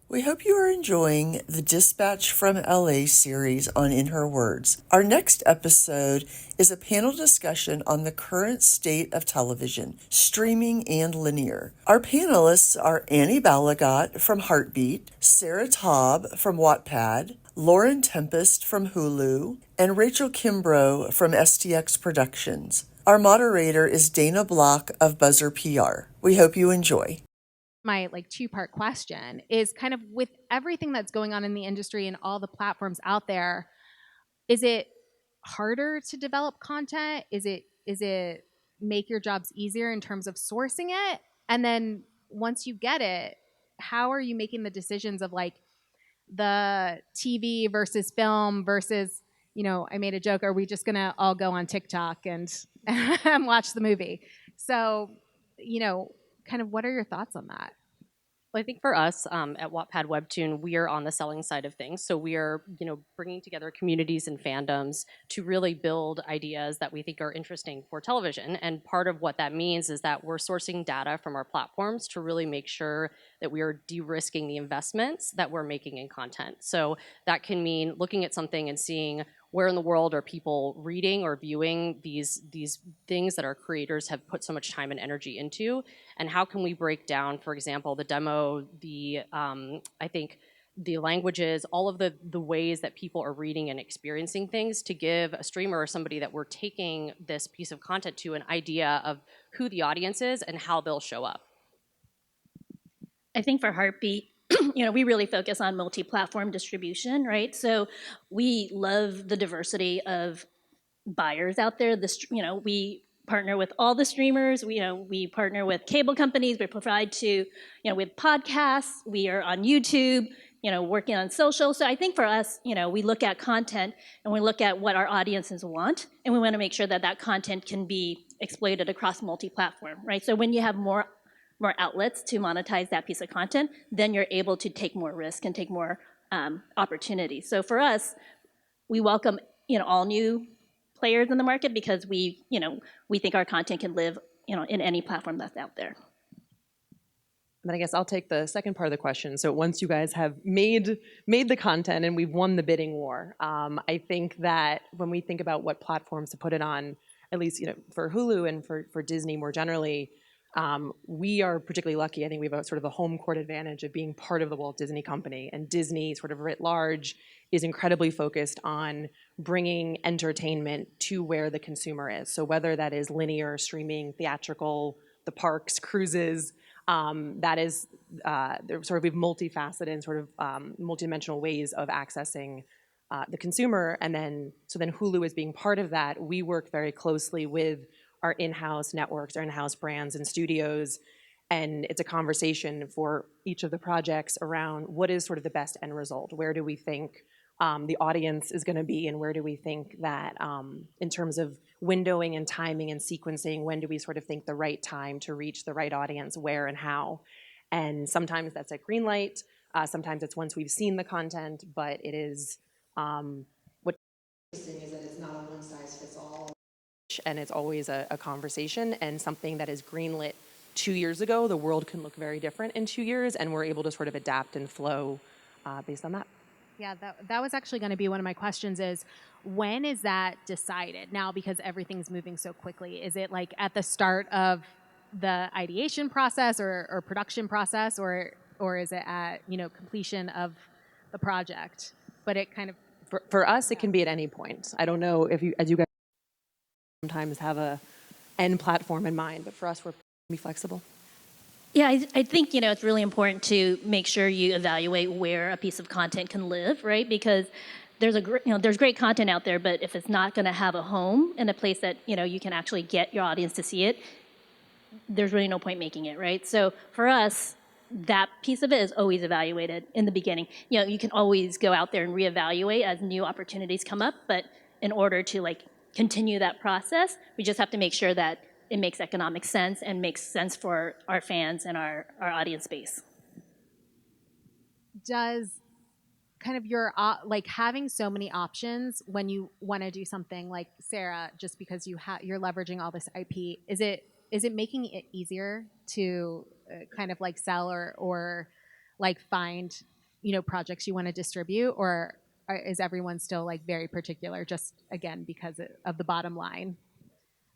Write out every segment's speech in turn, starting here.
We hope you are enjoying the Dispatch from LA series on In Her Words. Our next episode is a panel discussion on the current state of television, streaming and linear. Our panelists are Annie Balagot from Heartbeat, Sarah Tabb from Wattpad, Lauren Tempest from Hulu, and Rachel Kimbrough from STX Productions. Our moderator is Dana Block of Buzzer PR. We hope you enjoy. My two-part question is kind of with everything that's going on in the industry and all the platforms out there, is it harder to develop content? Is it make your jobs easier in terms of sourcing it? And then once you get it, how are you making the decisions of the TV versus film versus, I made a joke, are we just gonna all go on TikTok and watch the movie? So, kind of what are your thoughts on that? Well, I think for us at Wattpad Webtoon, we are on the selling side of things. So we are, bringing together communities and fandoms to really build ideas that we think are interesting for television. And part of what that means is that we're sourcing data from our platforms to really make sure that we are de-risking the investments that we're making in content. So that can mean looking at something and seeing where in the world are people reading or viewing these things that our creators have put so much time and energy into, and how can we break down, for example, the demo, I think the languages, all of the ways that people are reading and experiencing things, to give a streamer or somebody that we're taking this piece of content to an idea of who the audience is and how they'll show up. I think for Heartbeat, we really focus on multi-platform distribution, right? So we love the diversity of buyers out there. We partner with all the streamers. We partner with cable companies. We provide to, with podcasts. We are on YouTube, working on social. So I think for us, we look at content and we look at what our audiences want, and we want to make sure that that content can be exploited across multi-platform, right? So when you have more outlets to monetize that piece of content, then you're able to take more risk and take more opportunities. So for us, we welcome all new players in the market because we think our content can live in any platform that's out there. And then I guess I'll take the second part of the question. So once you guys have made the content and we've won the bidding war, I think that when we think about what platforms to put it on, at least for Hulu and for Disney more generally, we are particularly lucky. I think we have a sort of a home court advantage of being part of the Walt Disney Company, and Disney sort of writ large is incredibly focused on bringing entertainment to where the consumer is. So whether that is linear, streaming, theatrical, the parks, cruises, that is, they're sort of we have multifaceted and sort of multidimensional ways of accessing the consumer. And then Hulu is being part of that. We work very closely with our in-house networks, our in-house brands and studios, and it's a conversation for each of the projects around what is sort of the best end result. Where do we think the audience is going to be, and where do we think that in terms of windowing and timing and sequencing, when do we sort of think the right time to reach the right audience, where and how? And sometimes that's at green light, sometimes it's once we've seen the content, but it is what's interesting is that it's not a one size fits all. And it's always a conversation, and something that is greenlit 2 years ago, the world can look very different in 2 years, and we're able to sort of adapt and flow based on that. Yeah, that was actually going to be one of my questions is, when is that decided? Now, because everything's moving so quickly, is it at the start of the ideation process or production process, or is it at, completion of the project? But it kind of... For us, it can be at any point. I don't know if you, as you guys sometimes have a end platform in mind, but for us, we're be flexible. Yeah, I think it's really important to make sure you evaluate where a piece of content can live, right? Because there's there's great content out there, but if it's not going to have a home in a place that you can actually get your audience to see it, there's really no point making it, right? So for us, that piece of it is always evaluated in the beginning. You can always go out there and reevaluate as new opportunities come up, but in order to continue that process, we just have to make sure that it makes economic sense and makes sense for our fans and our audience base. Does kind of your having so many options when you want to do something like Sarah, just because you're leveraging all this IP, is it making it easier to kind of sell or find projects you want to distribute, or is everyone still like very particular, just again because of the bottom line?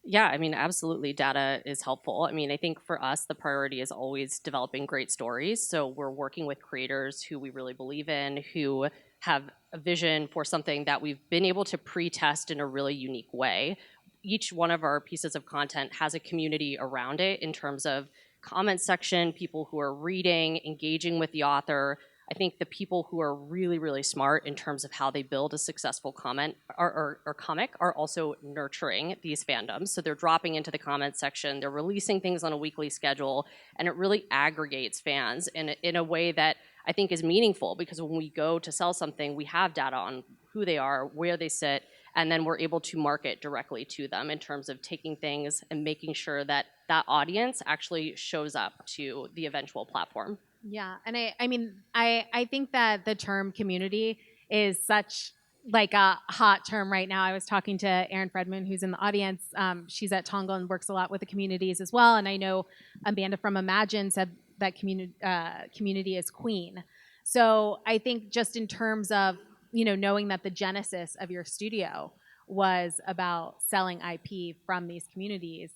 Yeah, I mean, absolutely, data is helpful. I mean, I think for us, the priority is always developing great stories. So we're working with creators who we really believe in, who have a vision for something that we've been able to pre-test in a really unique way. Each one of our pieces of content has a community around it in terms of comment section, people who are reading, engaging with the author. I think the people who are really, really smart in terms of how they build a successful comment or comic are also nurturing these fandoms. So they're dropping into the comment section, they're releasing things on a weekly schedule, and it really aggregates fans in a way that I think is meaningful, because when we go to sell something, we have data on who they are, where they sit, and then we're able to market directly to them in terms of taking things and making sure that that audience actually shows up to the eventual platform. Yeah, and I think that the term community is such like a hot term right now. I was talking to Erin Fredman, who's in the audience. She's at Tonga and works a lot with the communities as well. And I know Amanda from Imagine said that community is queen. So I think just in terms of knowing that the genesis of your studio was about selling IP from these communities,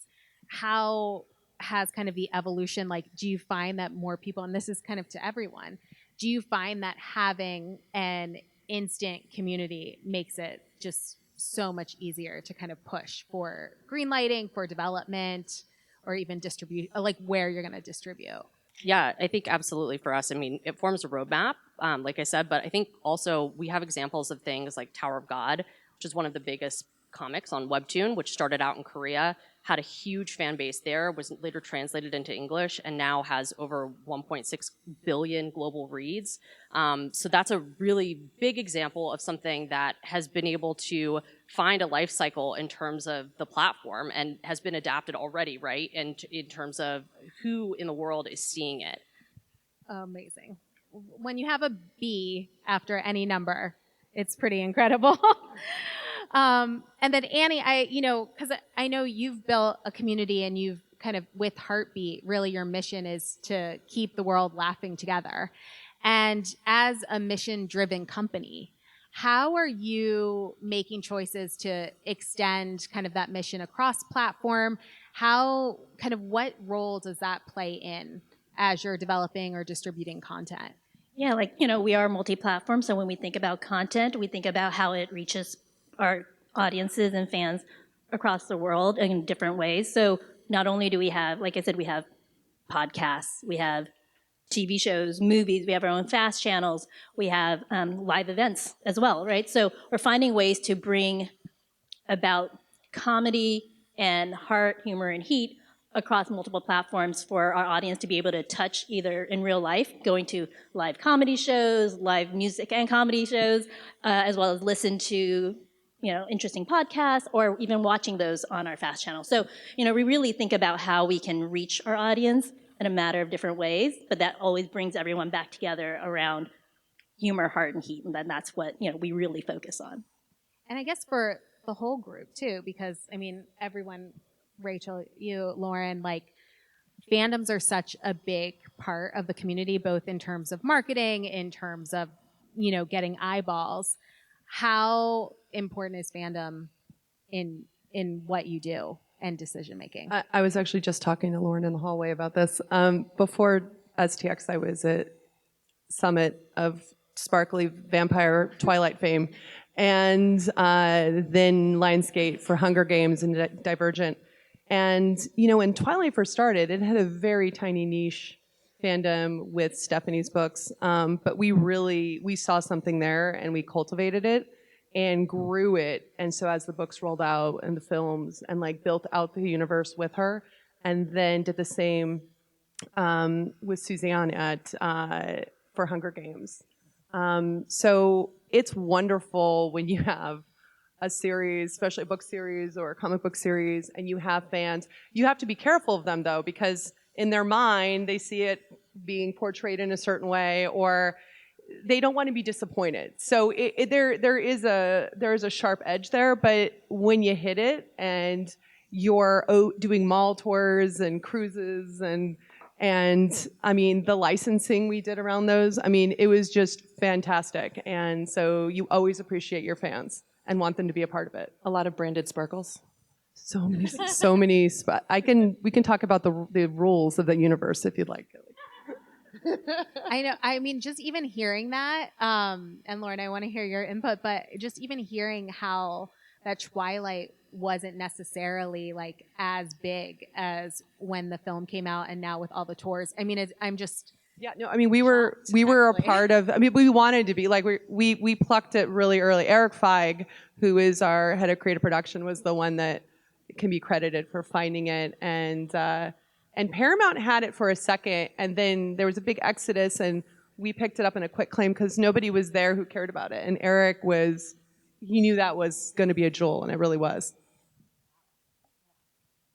how has kind of the evolution, like, do you find that more people, and this is kind of to everyone, do you find that having an instant community makes it just so much easier to kind of push for greenlighting, for development, or even distribute, like where you're going to distribute? Yeah, I think absolutely for us. I mean, it forms a roadmap, like I said, but I think also we have examples of things like Tower of God, which is one of the biggest comics on Webtoon, which started out in Korea, had a huge fan base there, was later translated into English, and now has over 1.6 billion global reads. So that's a really big example of something that has been able to find a life cycle in terms of the platform and has been adapted already, right? And in terms of who in the world is seeing it. Amazing. When you have a B after any number, it's pretty incredible. And then Annie, because I know you've built a community and you've kind of, with Heartbeat, really your mission is to keep the world laughing together. And as a mission-driven company, how are you making choices to extend kind of that mission across platform? What role does that play in as you're developing or distributing content? Yeah, we are multi-platform, so when we think about content, we think about how it reaches our audiences and fans across the world in different ways. So not only do we have, like I said, we have podcasts, we have TV shows, movies, we have our own fast channels, we have live events as well, right? So we're finding ways to bring about comedy and heart, humor, and heat across multiple platforms for our audience to be able to touch either in real life, going to live comedy shows, live music and comedy shows, as well as listen to interesting podcasts, or even watching those on our fast channel. So we really think about how we can reach our audience in a matter of different ways, but that always brings everyone back together around humor, heart, and heat, and then that's what we really focus on. And I guess for the whole group too, because everyone, Rachel, you, Lauren, like, fandoms are such a big part of the community, both in terms of marketing, in terms of getting eyeballs. How important is fandom in what you do and decision making? I was actually just talking to Lauren in the hallway about this. Before STX, I was at Summit of sparkly vampire Twilight fame, and then Lionsgate for Hunger Games and Divergent. And when Twilight first started, it had a very tiny niche fandom with Stephanie's books, but we saw something there and we cultivated it and grew it. And so as the books rolled out and the films, and built out the universe with her, and then did the same with Suzanne for Hunger Games. So it's wonderful when you have a series, especially a book series or a comic book series, and you have fans. You have to be careful of them, though, because in their mind, they see it being portrayed in a certain way, or they don't want to be disappointed. So there is a sharp edge there, but when you hit it and you're doing mall tours and cruises and And I mean, the licensing we did around those, I mean, it was just fantastic. And so you always appreciate your fans and want them to be a part of it. A lot of branded sparkles. So many, so many. We can talk about the rules of the universe if you'd like. I know. I mean, just even hearing that, and Lauren, I want to hear your input, but just even hearing how that Twilight wasn't necessarily like as big as when the film came out, and now with all the tours. I mean, I'm just. Yeah, no, I mean, we were a part of, I mean, we wanted to be, like, we plucked it really early. Eric Feig, who is our head of creative production, was the one that can be credited for finding it. And Paramount had it for a second, and then there was a big exodus, and we picked it up in a quick claim because nobody was there who cared about it. And Eric he knew that was going to be a jewel, and it really was.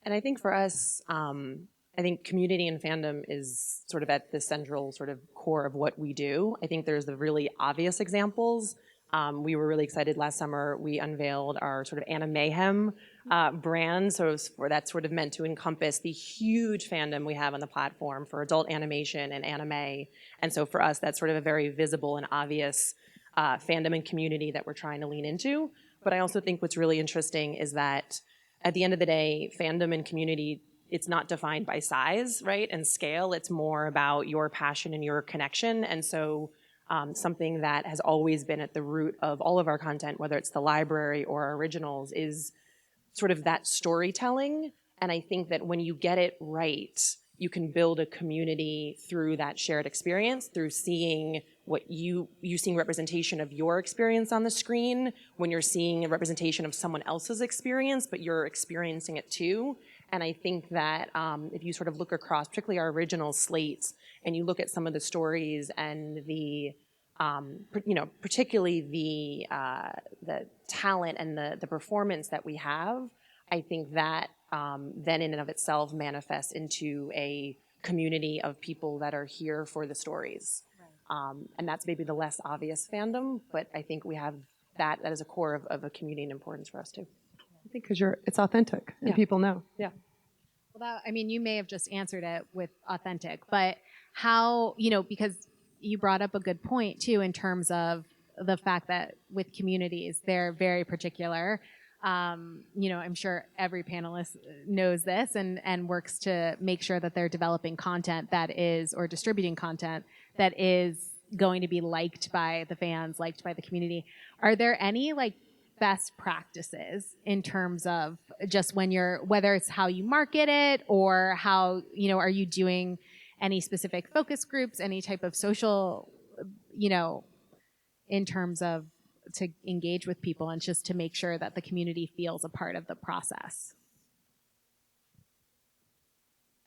And I think for us, I think community and fandom is sort of at the central sort of core of what we do. I think there's the really obvious examples. We were really excited last summer. We unveiled our sort of Animayhem brand. So that's sort of meant to encompass the huge fandom we have on the platform for adult animation and anime. And so for us, that's sort of a very visible and obvious fandom and community that we're trying to lean into. But I also think what's really interesting is that at the end of the day, fandom and community, it's not defined by size, right, and scale. It's more about your passion and your connection. And so something that has always been at the root of all of our content, whether it's the library or our originals, is sort of that storytelling. And I think that when you get it right, you can build a community through that shared experience, through seeing what you seeing representation of your experience on the screen, when you're seeing a representation of someone else's experience, but you're experiencing it too. And I think that if you sort of look across, particularly our original slates, and you look at some of the stories and the, particularly the talent and the performance that we have, I think that then in and of itself manifests into a community of people that are here for the stories. Right. And that's maybe the less obvious fandom, but I think we have that is a core of a community and importance for us too. I think because it's authentic and people know. Yeah. Well, I mean, you may have just answered it with authentic, but how, because you brought up a good point too, in terms of the fact that with communities, they're very particular. I'm sure every panelist knows this and works to make sure that they're developing content that is, or distributing content that is going to be liked by the fans, liked by the community. Are there any best practices in terms of just whether it's how you market it or how, are you doing any specific focus groups, any type of social, in terms of to engage with people and just to make sure that the community feels a part of the process?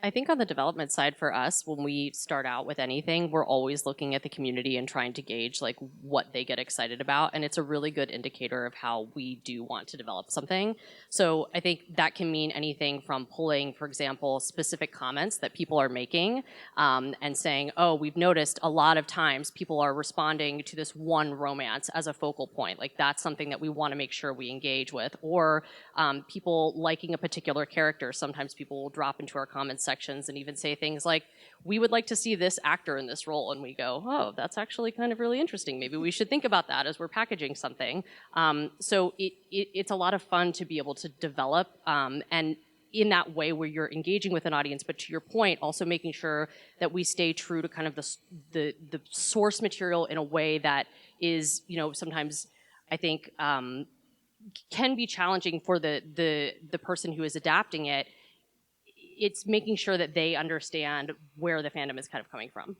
I think on the development side for us, when we start out with anything, we're always looking at the community and trying to gauge what they get excited about. And it's a really good indicator of how we do want to develop something. So I think that can mean anything from pulling, for example, specific comments that people are making and saying, oh, we've noticed a lot of times people are responding to this one romance as a focal point. That's something that we want to make sure we engage with. Or people liking a particular character. Sometimes people will drop into our comments sections and even say things like, we would like to see this actor in this role. And we go, oh, that's actually kind of really interesting. Maybe we should think about that as we're packaging something. So it's a lot of fun to be able to develop and in that way where you're engaging with an audience, but to your point, also making sure that we stay true to kind of the source material in a way that is, sometimes I think can be challenging for the person who is adapting it. It's making sure that they understand where the fandom is kind of coming from.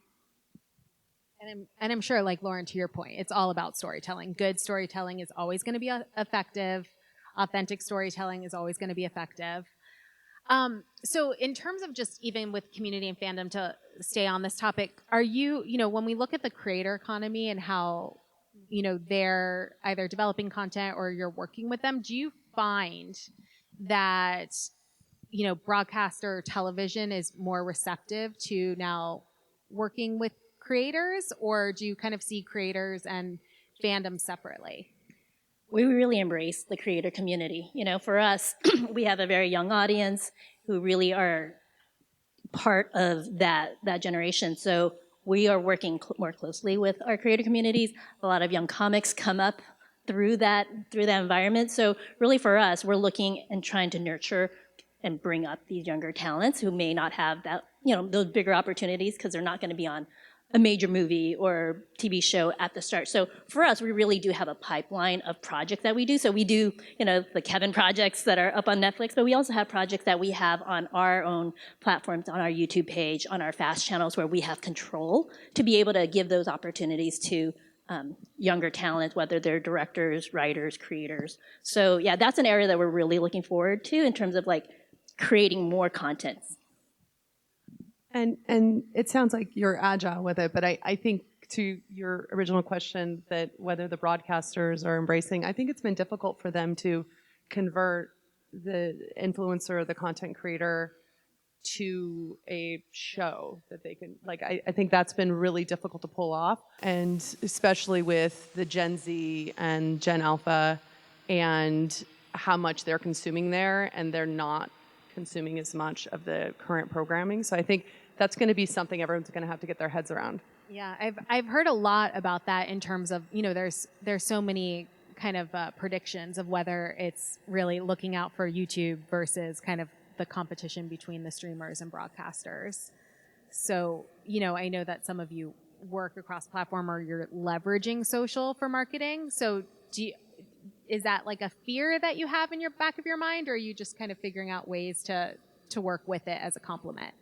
And I'm sure, Lauren, to your point, it's all about storytelling. Good storytelling is always going to be effective. Authentic storytelling is always going to be effective. So in terms of just even with community and fandom, to stay on this topic, are you, when we look at the creator economy and how, they're either developing content or you're working with them, do you find that broadcast or television is more receptive to now working with creators, or do you kind of see creators and fandom separately? We really embrace the creator community. For us, we have a very young audience who really are part of that generation. So we are working more closely with our creator communities. A lot of young comics come up through that environment. So really for us, we're looking and trying to nurture and bring up these younger talents who may not have that, those bigger opportunities because they're not going to be on a major movie or TV show at the start. So for us, we really do have a pipeline of projects that we do. So we do, the Kevin projects that are up on Netflix, but we also have projects that we have on our own platforms, on our YouTube page, on our FAST channels where we have control to be able to give those opportunities to younger talent, whether they're directors, writers, creators. So yeah, that's an area that we're really looking forward to in terms of like creating more content. And it sounds like you're agile with it, but I think to your original question that whether the broadcasters are embracing, I think it's been difficult for them to convert the influencer or the content creator to a show that they can, like, I think that's been really difficult to pull off. And especially with the Gen Z and Gen Alpha and how much they're consuming there, and they're not consuming as much of the current programming. So I think that's going to be something everyone's going to have to get their heads around. Yeah, I've heard a lot about that in terms of, there's so many kind of predictions of whether it's really looking out for YouTube versus kind of the competition between the streamers and broadcasters. So, I know that some of you work across platform or you're leveraging social for marketing. So is that like a fear that you have in your back of your mind, or are you just kind of figuring out ways to work with it as a complement?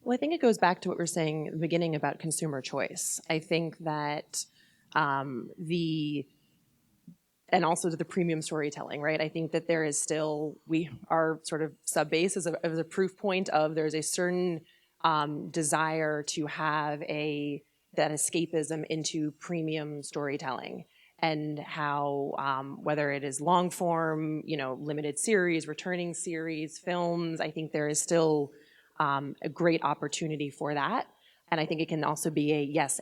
Well, I think it goes back to what we were saying at the beginning about consumer choice. I think that and also to the premium storytelling, right? I think that there is still, our sort of sub base is a proof point of there's a certain desire to have that escapism into premium storytelling, and how whether it is long form, limited series, returning series, films, I think there is still a great opportunity for that. And I think it can also be a yes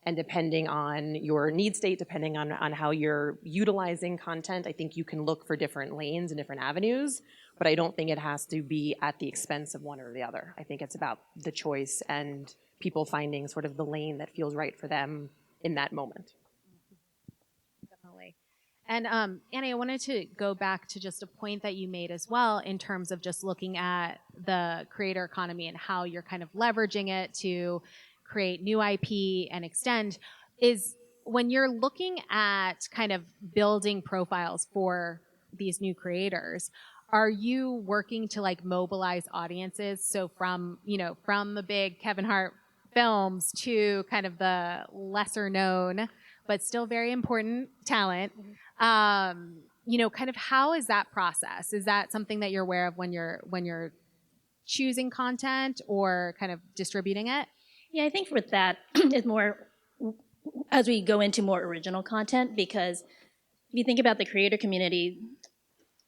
and depending on your need state, depending on how you're utilizing content, I think you can look for different lanes and different avenues, but I don't think it has to be at the expense of one or the other. I think it's about the choice and people finding sort of the lane that feels right for them in that moment. Definitely. And Annie, I wanted to go back to just a point that you made as well in terms of just looking at the creator economy and how you're kind of leveraging it to create new IP and extend. Is when you're looking at kind of building profiles for these new creators, are you working to like mobilize audiences? So from the big Kevin Hart films to kind of the lesser known but still very important talent. Kind of how is that process? Is that something that you're aware of when you're choosing content or kind of distributing it? Yeah, I think with that is more as we go into more original content, because if you think about the creator community,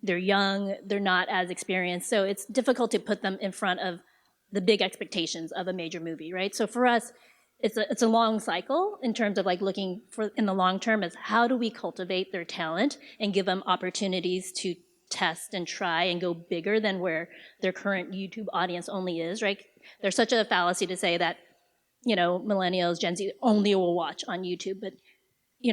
they're young, they're not as experienced, so it's difficult to put them in front of the big expectations of a major movie, right? So for us, it's a long cycle in terms of like looking for in the long term is how do we cultivate their talent and give them opportunities to test and try and go bigger than where their current YouTube audience only is, right? There's such a fallacy to say that, millennials, Gen Z only will watch on YouTube, but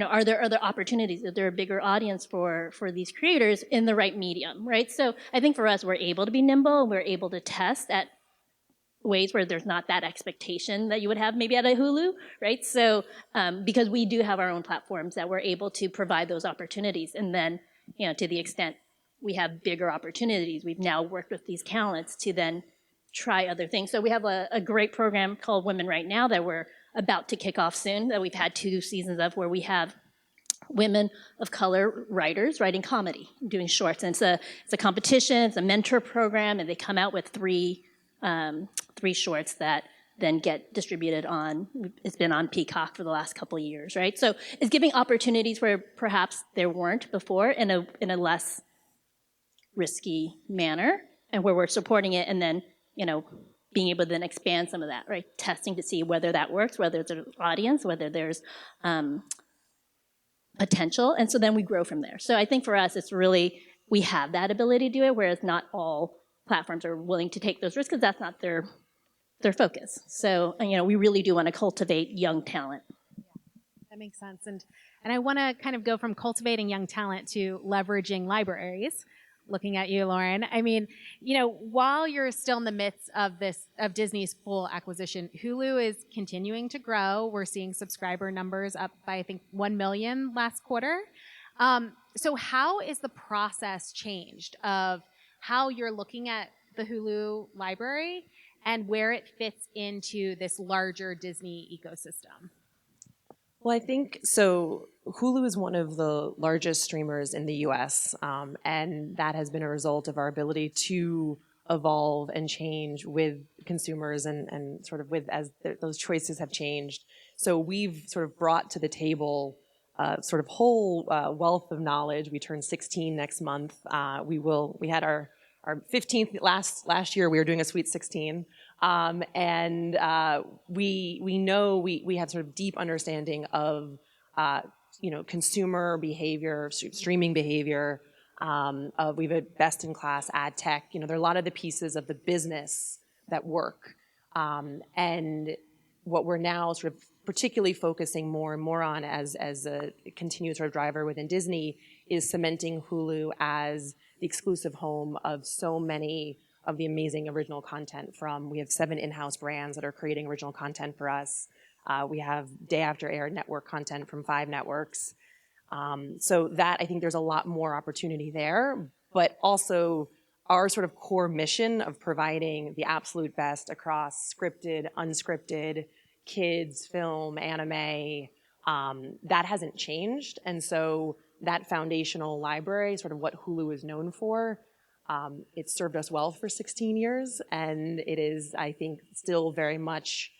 are there other opportunities? Is there a bigger audience for these creators in the right medium, right? So I think for us, we're able to be nimble. We're able to test at ways where there's not that expectation that you would have maybe at a Hulu, right? So because we do have our own platforms that we're able to provide those opportunities. And then, to the extent we have bigger opportunities, we've now worked with these talents to then try other things. So we have a great program called Women Right Now that we're about to kick off soon, that we've had 2 seasons of, where we have women of color writers writing comedy, doing shorts. And it's a competition, it's a mentor program, and they come out with 3 shorts that then get distributed on, it's been on Peacock for the last couple of years, right? So it's giving opportunities where perhaps there weren't before in a less risky manner, and where we're supporting it and then, being able to then expand some of that, right? Testing to see whether that works, whether there's an audience, whether there's potential, and so then we grow from there. So I think for us, it's really, we have that ability to do it, where it's not all platforms are willing to take those risks because that's not their focus. So, we really do want to cultivate young talent. That makes sense. And I want to kind of go from cultivating young talent to leveraging libraries. Looking at you, Lauren. I mean, while you're still in the midst of Disney's full acquisition, Hulu is continuing to grow. We're seeing subscriber numbers up by, I think, 1 million last quarter. So how is the process changed of how you're looking at the Hulu library and where it fits into this larger Disney ecosystem? Well, I think so. Hulu is one of the largest streamers in the US, and that has been a result of our ability to evolve and change with consumers and sort of those choices have changed. So we've sort of brought to the table sort of whole wealth of knowledge. We turn 16 next month. We had our 15th last year. We were doing a Sweet 16. And we know we have sort of deep understanding of consumer behavior, streaming behavior. We have a best-in-class ad tech. There are a lot of the pieces of the business that work, and what we're now sort of particularly focusing more and more on as a continued sort of driver within Disney is cementing Hulu as the exclusive home of so many of the amazing original content we have 7 in-house brands that are creating original content for us. We have day after air network content from 5 networks. So that, I think there's a lot more opportunity there, but also our sort of core mission of providing the absolute best across scripted, unscripted, kids, film, anime, that hasn't changed. And so that foundational library, sort of what Hulu is known for, it's served us well for 16 years, and it is, I think, still very much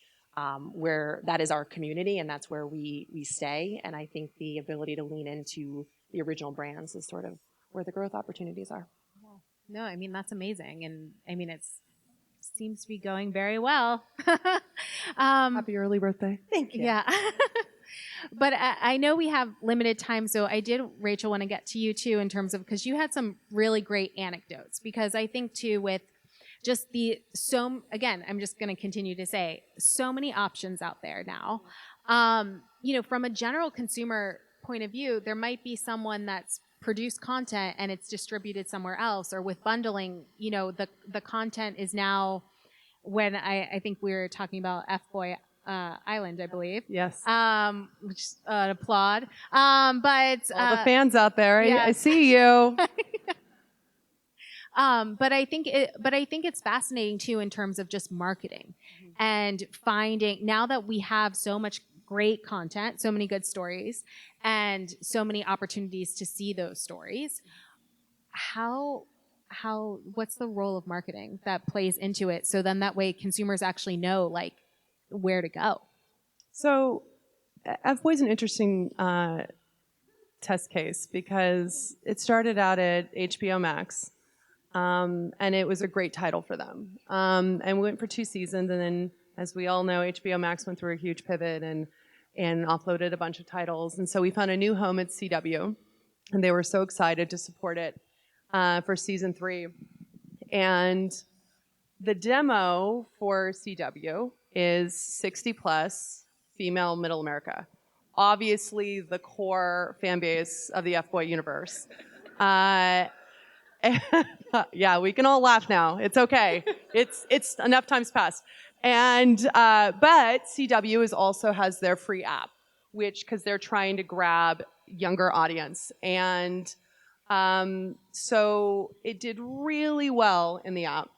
where that is our community, and that's where we stay. And I think the ability to lean into the original brands is sort of where the growth opportunities are. No, I mean, that's amazing. And I mean, it seems to be going very well. Happy early birthday. Thank you. Yeah. But I know we have limited time, so I did, Rachel, want to get to you too in terms of, because you had some really great anecdotes, because I think too with just again, I'm just going to continue to say, so many options out there now. From a general consumer point of view, there might be someone that's produced content and it's distributed somewhere else, or with bundling, the content is now, when I think we were talking about F-Boy Island, I believe. Yes. Which applaud. But all the fans out there, yes. I see you. But I think it's fascinating too in terms of just marketing and finding, now that we have so much great content, so many good stories, and so many opportunities to see those stories, what's the role of marketing that plays into it? So then that way consumers actually know like where to go. So F-Boy's an interesting test case because it started out at HBO Max, and it was a great title for them. And we went for 2 seasons, and then, as we all know, HBO Max went through a huge pivot and offloaded a bunch of titles. And so we found a new home at CW, and they were so excited to support it for season 3. And the demo for CW is 60 plus female middle America. Obviously the core fan base of the F-Boy universe. Yeah, we can all laugh now. It's okay. It's enough time's passed. And but CW also has their free app, because they're trying to grab younger audience. And so it did really well in the app.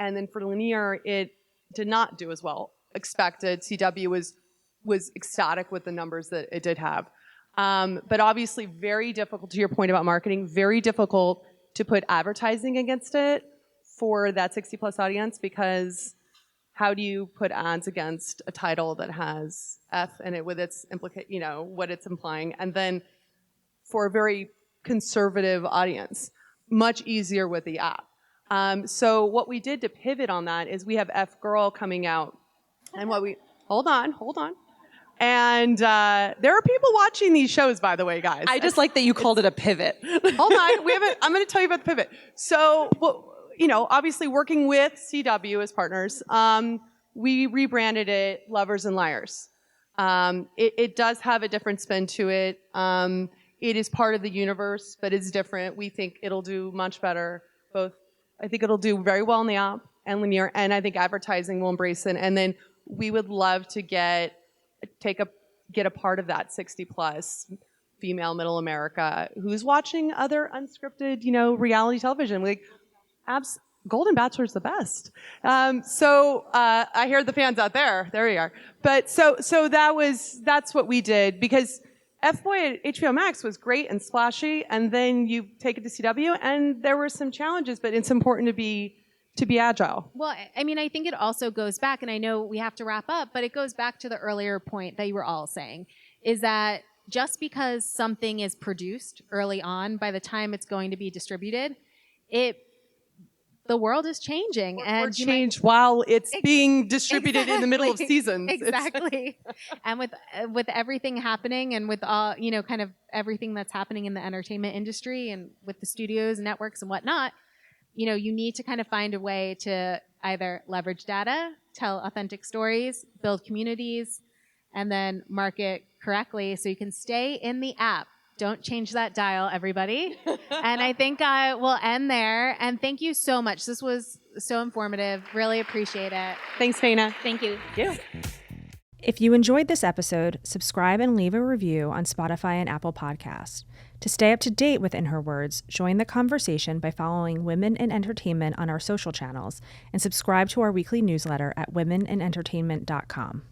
And then for linear, it did not do as well expected. CW was ecstatic with the numbers that it did have. But obviously very difficult, to your point about marketing, very difficult to put advertising against it for that 60 plus audience, because how do you put ads against a title that has F in it with its what it's implying? And then for a very conservative audience, much easier with the app. So what we did to pivot on that is we have F Girl coming out, and hold on. And there are people watching these shows, by the way, guys. I just like that you called it a pivot. Hold on, I'm going to tell you about the pivot. So, obviously working with CW as partners, we rebranded it Lovers and Liars. It does have a different spin to it. It is part of the universe, but it's different. We think it'll do much better. I think it'll do very well in the app and linear, and I think advertising will embrace it. And then we would love to get a part of that 60 plus female middle America who's watching other unscripted, reality television. Golden Bachelor's the best. So I hear the fans out there. There you are. But so that's what we did, because F-Boy at HBO Max was great and splashy, and then you take it to CW, and there were some challenges, but it's important to be agile. Well, I mean, I think it also goes back, and I know we have to wrap up, but it goes back to the earlier point that you were all saying, is that just because something is produced early on, by the time it's going to be distributed, the world is changing, or change while it's being distributed in the middle of seasons. Exactly. And with everything happening, and with all, kind of everything that's happening in the entertainment industry, and with the studios and networks and whatnot, you need to kind of find a way to either leverage data, tell authentic stories, build communities, and then market correctly so you can stay in the app. Don't change that dial, everybody. And I think I will end there. And thank you so much. This was so informative. Really appreciate it. Thanks, Dana. Thank you. If you enjoyed this episode, subscribe and leave a review on Spotify and Apple Podcasts. To stay up to date with In Her Words, join the conversation by following Women in Entertainment on our social channels, and subscribe to our weekly newsletter at womeninentertainment.com.